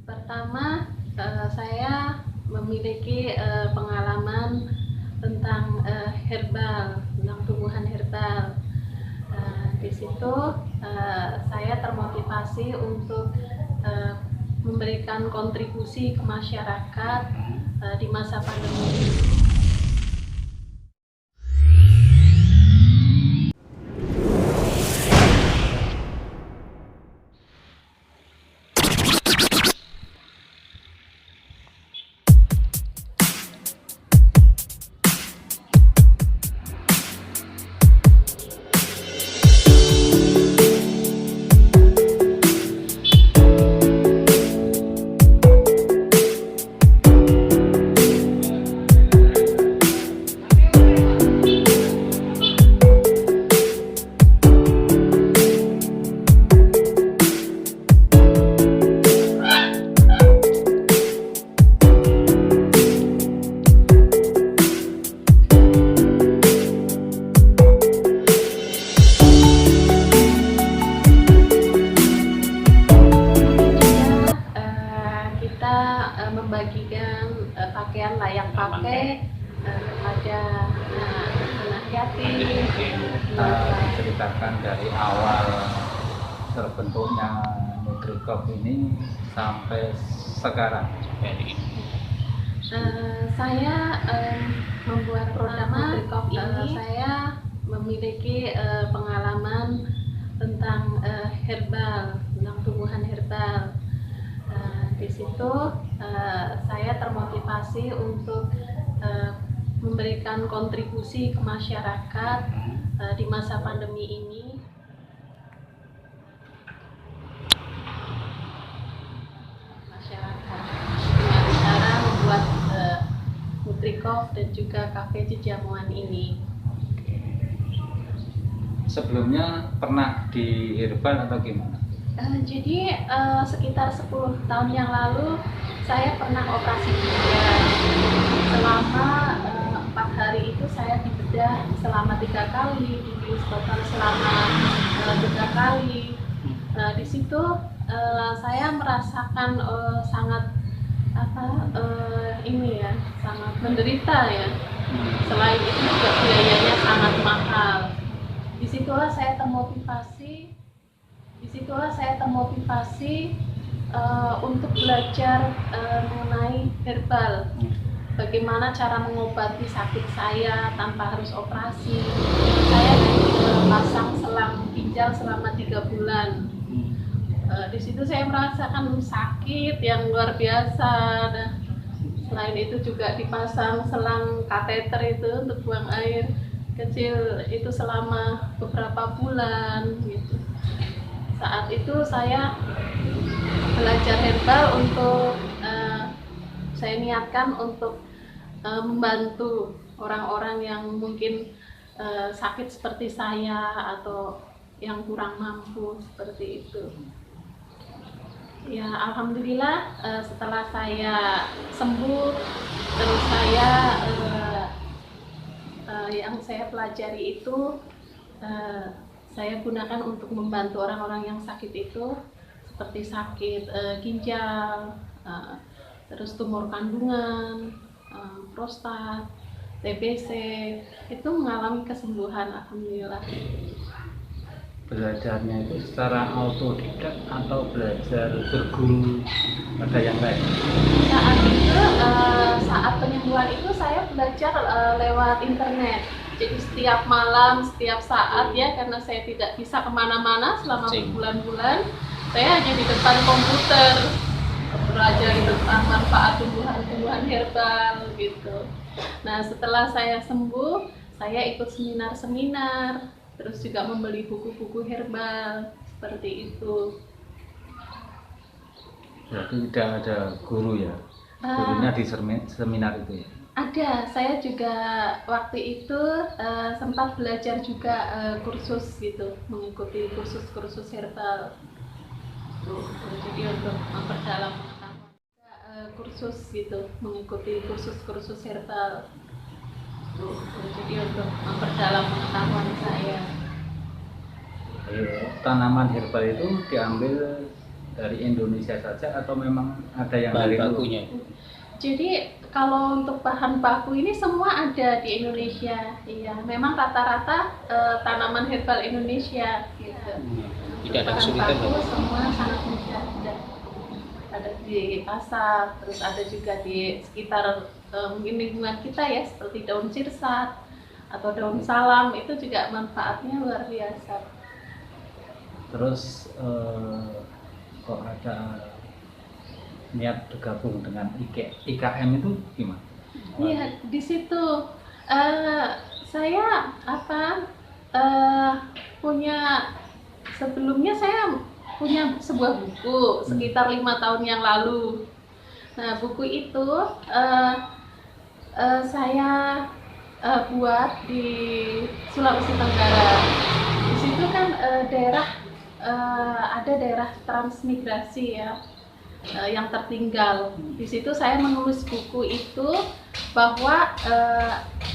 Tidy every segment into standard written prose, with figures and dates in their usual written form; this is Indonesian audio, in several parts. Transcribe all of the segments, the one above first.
Pertama, saya memiliki pengalaman tentang herbal, tentang tumbuhan herbal. Di situ saya termotivasi untuk memberikan kontribusi ke masyarakat di masa pandemi ini. Kita membagikan pakaian layak pakai kepada anak yatim. Diceritakan dari awal terbentuknya Nutricop ini sampai sekarang. Saya membuat produk Nutricop ini. Saya memiliki pengalaman tentang herbal, tentang tumbuhan herbal. Di situ saya termotivasi untuk memberikan kontribusi ke masyarakat di masa pandemi ini. Masyarakat dengan cara membuat Nutricop dan juga kafe jejamuan ini. Sebelumnya pernah di herbal atau gimana? Jadi sekitar 10 tahun yang lalu saya pernah operasi ginjal. Selama 4 hari itu saya dibedah selama 3 kali, dibius total selama 3 kali. Di situ saya merasakan sangat sangat menderita ya. Selain itu juga biayanya sangat mahal. Disitulah saya termotivasi untuk belajar mengenai herbal. Bagaimana cara mengobati sakit saya tanpa harus operasi. Saya pasang selang ginjal selama 3 bulan. Di situ saya merasakan sakit yang luar biasa. Selain itu juga dipasang selang kateter itu untuk buang air kecil itu selama beberapa bulan gitu. Saat itu saya belajar herbal untuk saya niatkan untuk membantu orang-orang yang mungkin sakit seperti saya atau yang kurang mampu seperti itu. Ya, alhamdulillah setelah saya sembuh, terus yang saya pelajari itu saya gunakan untuk membantu orang-orang yang sakit itu, seperti sakit ginjal, terus tumor kandungan, prostat, TBC, itu mengalami kesembuhan, alhamdulillah. Belajarnya itu secara autodidak atau belajar berguru, ada yang lain? Saat penyembuhan itu saya belajar lewat internet. Jadi setiap malam, setiap saat ya, karena saya tidak bisa kemana-mana selama berbulan-bulan, saya hanya di depan komputer belajar tentang manfaat tumbuhan-tumbuhan herbal gitu. Nah, setelah saya sembuh, saya ikut seminar-seminar, terus juga membeli buku-buku herbal seperti itu. Berarti tidak ada guru ya? Gurunya di seminar itu ya? Ada, saya juga waktu itu sempat belajar juga kursus gitu, mengikuti kursus-kursus herbal. Jadi untuk memperdalam pengetahuan, kursus gitu, mengikuti kursus-kursus herbal. Jadi untuk memperdalam pengetahuan saya. Tanaman herbal itu diambil dari Indonesia saja atau memang ada yang bahan dari luar? bakunya. Jadi kalau untuk bahan baku ini semua ada di Indonesia. Iya, memang rata-rata tanaman herbal Indonesia gitu. Tidak ada Bahan kesulitan baku Pak? semua sangat mudah. Ada di pasar, terus ada juga di sekitar mungkin lingkungan kita ya, seperti daun sirsat atau daun salam, itu juga manfaatnya luar biasa. Terus kok ada niat bergabung dengan IKM itu gimana? Iya, di situ saya punya, sebelumnya saya punya sebuah buku sekitar 5 tahun yang lalu. Nah, buku itu saya buat di Sulawesi Tenggara. Di situ kan ada daerah transmigrasi ya, yang tertinggal. Di situ saya menulis buku itu bahwa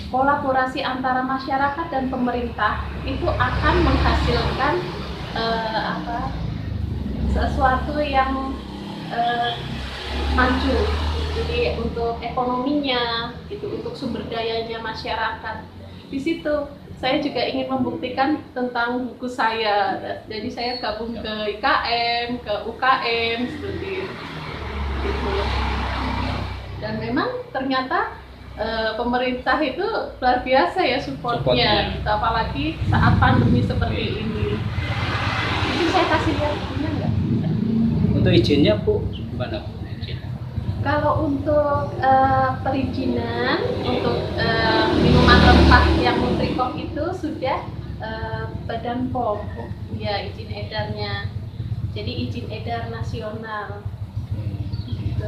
kolaborasi antara masyarakat dan pemerintah itu akan menghasilkan sesuatu yang maju. Jadi untuk ekonominya, gitu, untuk sumber dayanya masyarakat. Di situ saya juga ingin membuktikan tentang buku saya. Jadi saya gabung ke IKM, ke UKM seperti itu. Dan memang ternyata pemerintah itu luar biasa ya supportnya. Gitu. Apalagi saat pandemi seperti ini. Jadi saya kasih lihat bukunya enggak? Untuk izinnya Bu, gimana Bu? Kalau untuk perizinan untuk minuman rempah yang Nutricop itu sudah Badan POM ya izin edarnya. Jadi izin edar nasional. Gitu.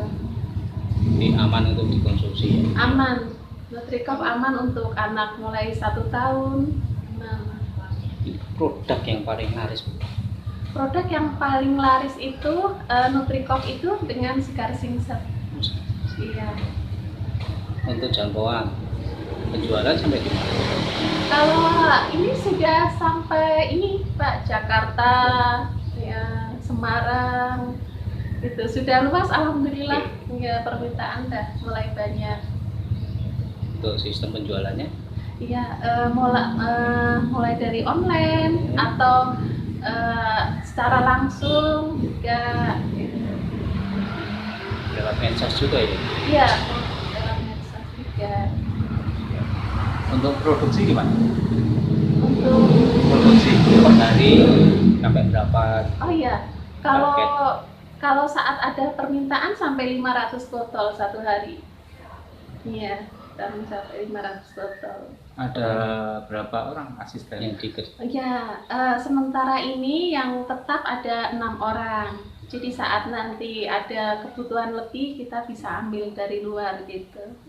Ini aman untuk dikonsumsi ya? Aman. Nutricop aman untuk anak mulai 1 tahun. Produk yang paling laris Bu? Produk yang paling laris itu Nutricop itu dengan segar singset. Iya. Untuk jangkauan penjualan sampai di mana? Kalau ini sudah sampai ini Pak, Jakarta, ya Semarang, itu sudah luas alhamdulillah. Ya permintaan dah mulai banyak. Untuk sistem penjualannya? Iya, mulai dari online atau secara langsung juga. Lewat medsos juga ya? Iya, lewat medsos juga. Untuk produksi gimana? Untuk Produksi Per hari sampai berapa? oh iya, kalau saat ada permintaan sampai 500 botol satu hari. Iya, sampai 500 botol. ada berapa orang asisten? Yang dikes? Ya, sementara ini yang tetap ada 6 orang. Jadi saat nanti ada kebutuhan lebih kita bisa ambil dari luar gitu.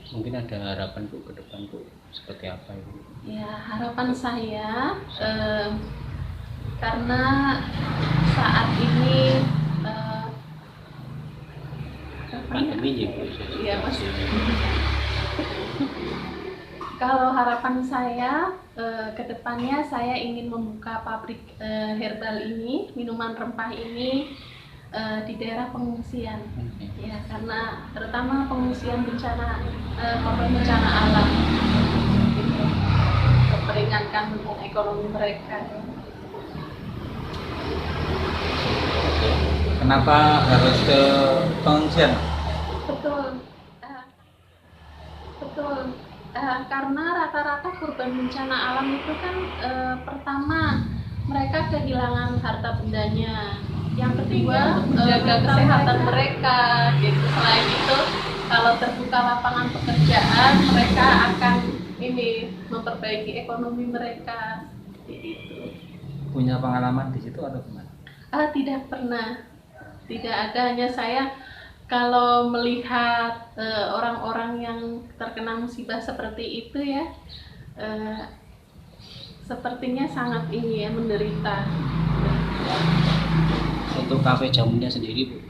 Mungkin ada harapan Bu ke depan Bu, seperti apa Ibu? Ya, harapan saya karena saat ini Pandemi ya Bu? Iya Mas. Kalau harapan saya ke depannya saya ingin membuka pabrik herbal ini, minuman rempah ini di daerah pengungsian. Ya, karena terutama pengungsian bencana korban bencana alam. Gitu. Untuk meringankan ekonomi mereka. Kenapa harus ke pengungsian? Betul. Betul. Karena rata-rata korban bencana alam itu kan pertama mereka kehilangan harta bendanya, yang kedua menjaga kesehatan mereka gitu. Selain itu kalau terbuka lapangan pekerjaan mereka akan ini memperbaiki ekonomi mereka gitu. Punya pengalaman di situ atau gimana? Tidak pernah, tidak ada. Hanya saya kalau melihat orang-orang yang terkena musibah seperti itu ya, sepertinya sangat ini ya menderita. Untuk kafe jamunya sendiri Bu,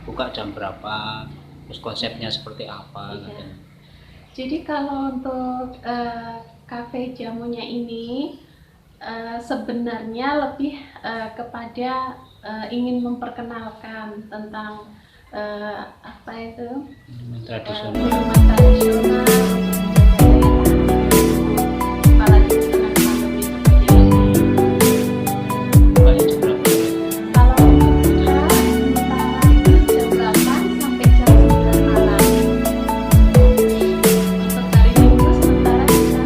buka jam berapa? Terus konsepnya seperti apa? Iya. Jadi kalau untuk kafe jamunya ini Sebenarnya lebih kepada ingin memperkenalkan tentang apa itu Tradisional. minuman tradisional apalagi di tengah pandemi seperti ini. Bukanya jam berapa? Kalau buka sementara jam 8 sampai jam 9 malam. Untuk hari Minggu sementara bisa.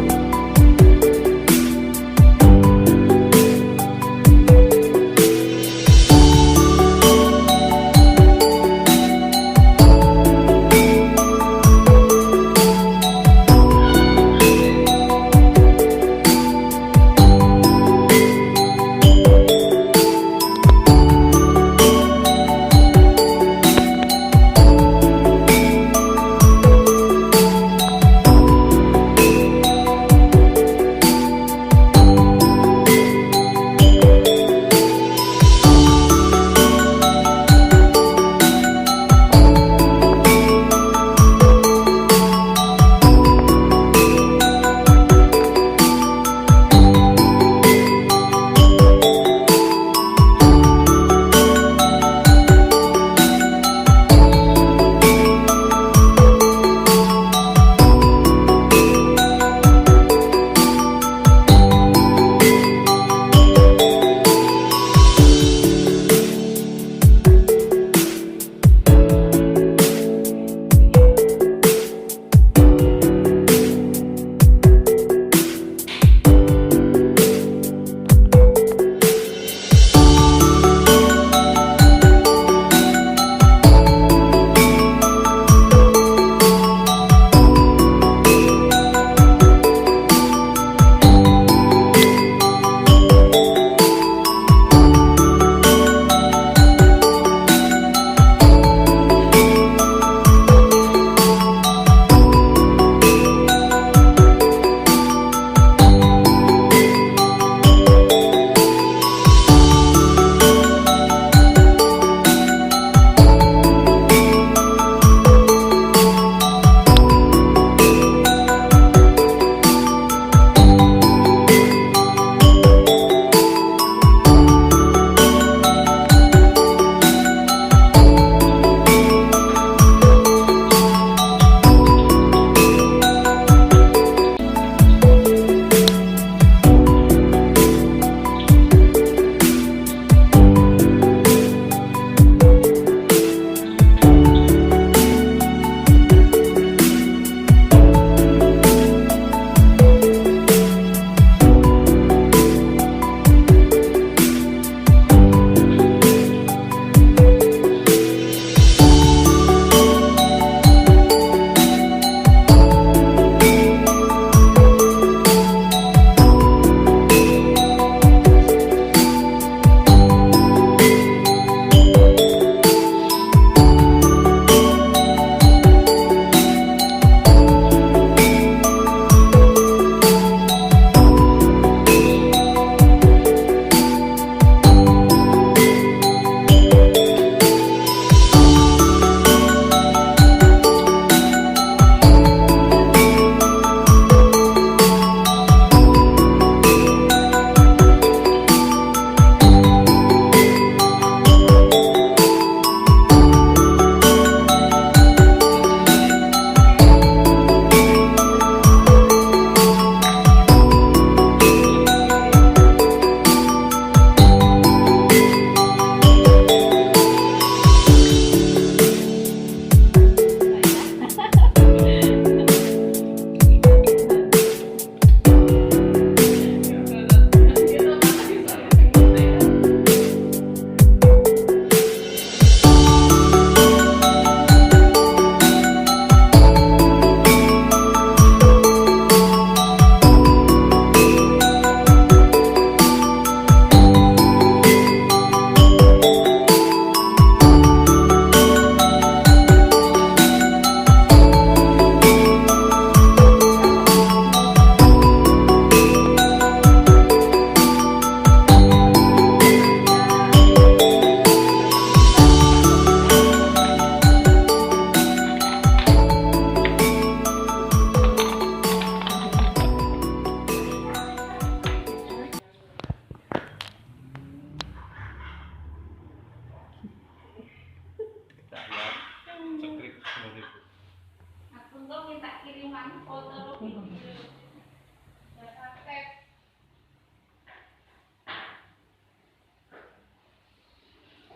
foto video.